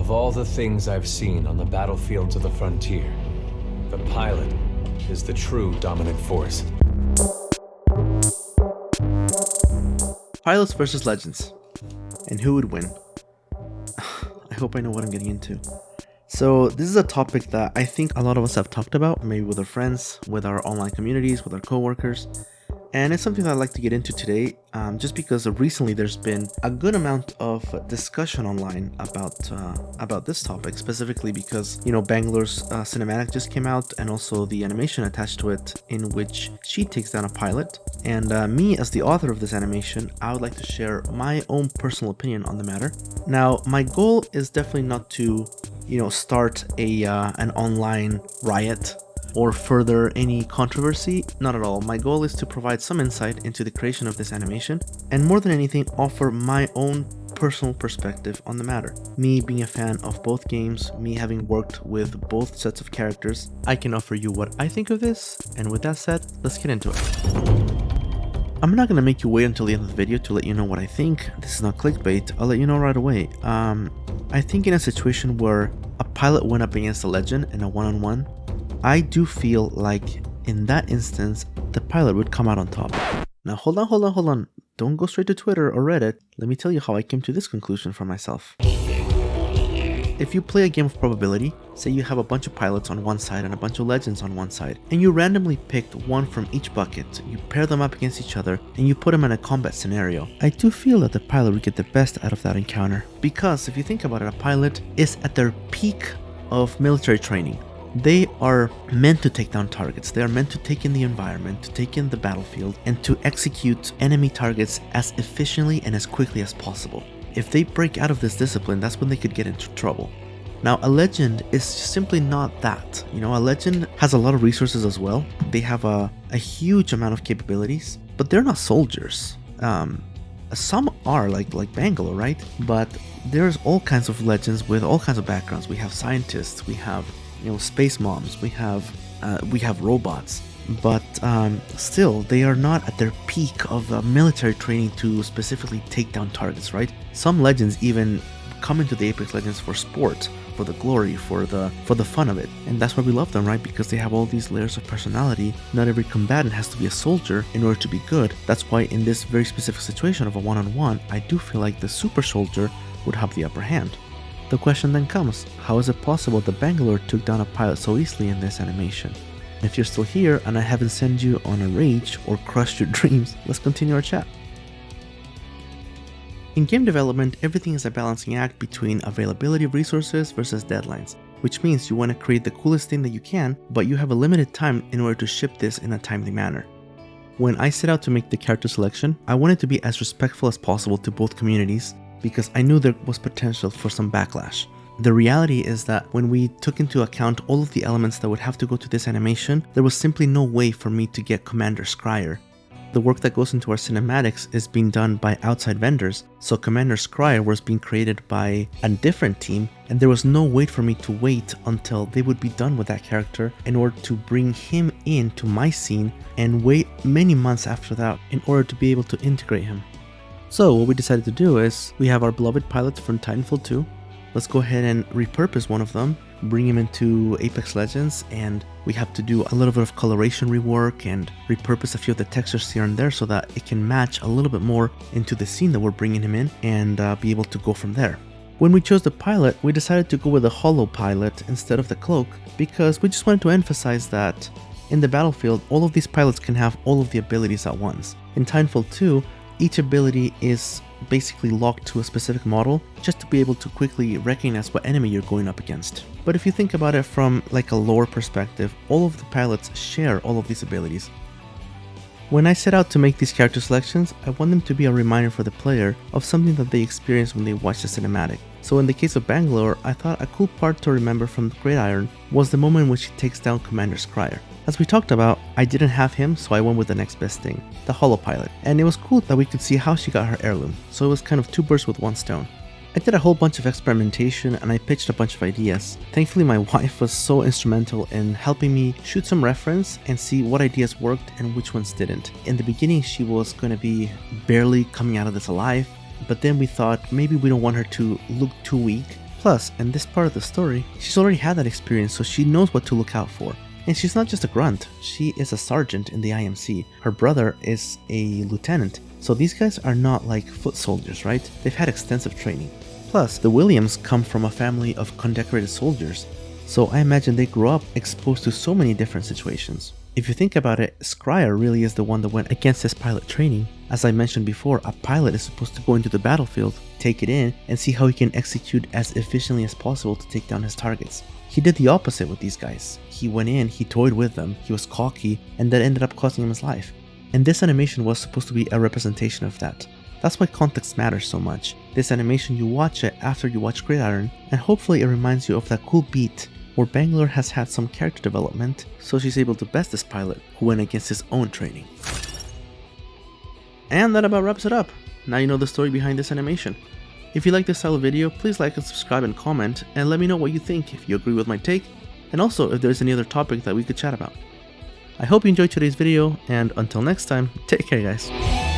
Of all the things I've seen on the battlefields of the frontier, the pilot is the true dominant force. Pilots versus Legends. And who would win? I hope I know what I'm getting into. So this is a topic that I think a lot of us have talked about, maybe with our friends, with our online communities, with our coworkers. And it's something that I'd like to get into today, just because recently there's been a good amount of discussion online about this topic, specifically because, Bangalore's cinematic just came out, and also the animation attached to it in which she takes down a pilot. And me, as the author of this animation, I would like to share my own personal opinion on the matter. Now, my goal is definitely not to, start an online riot or further any controversy. Not at all. My goal is to provide some insight into the creation of this animation, and more than anything, offer my own personal perspective on the matter. Me being a fan of both games, me having worked with both sets of characters, I can offer you what I think of this, and with that said, let's get into it. I'm not gonna make you wait until the end of the video to let you know what I think. This is not clickbait, I'll let you know right away. I think in a situation where a pilot went up against a legend in a one-on-one, I do feel like in that instance, the pilot would come out on top. Now hold on. Don't go straight to Twitter or Reddit. Let me tell you how I came to this conclusion for myself. If you play a game of probability, say you have a bunch of pilots on one side and a bunch of legends on one side, and you randomly picked one from each bucket, you pair them up against each other, and you put them in a combat scenario, I do feel that the pilot would get the best out of that encounter. Because if you think about it, a pilot is at their peak of military training. They are meant to take down targets. They are meant to take in the environment, to take in the battlefield, and to execute enemy targets as efficiently and as quickly as possible. If they break out of this discipline, that's when they could get into trouble. Now, a legend is simply not that. A legend has a lot of resources as well. They have a huge amount of capabilities, but they're not soldiers. Some are, like Bangalore, right? But there's all kinds of legends with all kinds of backgrounds. We have scientists, we have space moms, we have robots, but still they are not at their peak of military training to specifically take down targets, right? Some legends even come into the Apex Legends for sport, for the glory, for the fun of it, and that's why we love them, right? Because they have all these layers of personality. Not every combatant has to be a soldier in order to be good. That's why in this very specific situation of a one-on-one, I do feel like the super soldier would have the upper hand. The question then comes, how is it possible that Bangalore took down a pilot so easily in this animation? If you're still here and I haven't sent you on a rage or crushed your dreams, let's continue our chat. In game development, everything is a balancing act between availability of resources versus deadlines, which means you want to create the coolest thing that you can, but you have a limited time in order to ship this in a timely manner. When I set out to make the character selection, I wanted to be as respectful as possible to both communities, because I knew there was potential for some backlash. The reality is that when we took into account all of the elements that would have to go to this animation, there was simply no way for me to get Commander Scryer. The work that goes into our cinematics is being done by outside vendors, so Commander Scryer was being created by a different team, and there was no way for me to wait until they would be done with that character in order to bring him into my scene and wait many months after that in order to be able to integrate him. So what we decided to do is, we have our beloved pilots from Titanfall 2. Let's go ahead and repurpose one of them, bring him into Apex Legends, and we have to do a little bit of coloration rework and repurpose a few of the textures here and there so that it can match a little bit more into the scene that we're bringing him in, and be able to go from there. When we chose the pilot, we decided to go with a hollow pilot instead of the cloak, because we just wanted to emphasize that in the battlefield, all of these pilots can have all of the abilities at once. In Titanfall 2, each ability is basically locked to a specific model just to be able to quickly recognize what enemy you're going up against. But if you think about it from like a lore perspective, all of the pilots share all of these abilities. When I set out to make these character selections, I want them to be a reminder for the player of something that they experienced when they watched the cinematic. So in the case of Bangalore, I thought a cool part to remember from Gridiron was the moment when she takes down Commander Scryer. As we talked about, I didn't have him, so I went with the next best thing, the Hollow Pilot, and it was cool that we could see how she got her heirloom, so it was kind of two birds with one stone. I did a whole bunch of experimentation and I pitched a bunch of ideas. Thankfully my wife was so instrumental in helping me shoot some reference and see what ideas worked and which ones didn't. In the beginning she was going to be barely coming out of this alive, but then we thought maybe we don't want her to look too weak. Plus, in this part of the story, she's already had that experience, so she knows what to look out for. And she's not just a grunt, she is a sergeant in the IMC. Her brother is a lieutenant, so these guys are not like foot soldiers, right? They've had extensive training. Plus, the Williams come from a family of condecorated soldiers, so I imagine they grew up exposed to so many different situations. If you think about it, Scryer really is the one that went against his pilot training. As I mentioned before, a pilot is supposed to go into the battlefield, take it in, and see how he can execute as efficiently as possible to take down his targets. He did the opposite with these guys. He went in, he toyed with them, he was cocky, and that ended up costing him his life. And this animation was supposed to be a representation of that. That's why context matters so much. This animation, you watch it after you watch Gridiron, and hopefully it reminds you of that cool beat where Bangalore has had some character development, so she's able to best this pilot who went against his own training. And that about wraps it up. Now you know the story behind this animation. If you like this style of video, please like and subscribe and comment, and let me know what you think, if you agree with my take, and also if there's any other topic that we could chat about. I hope you enjoyed today's video, and until next time, take care guys.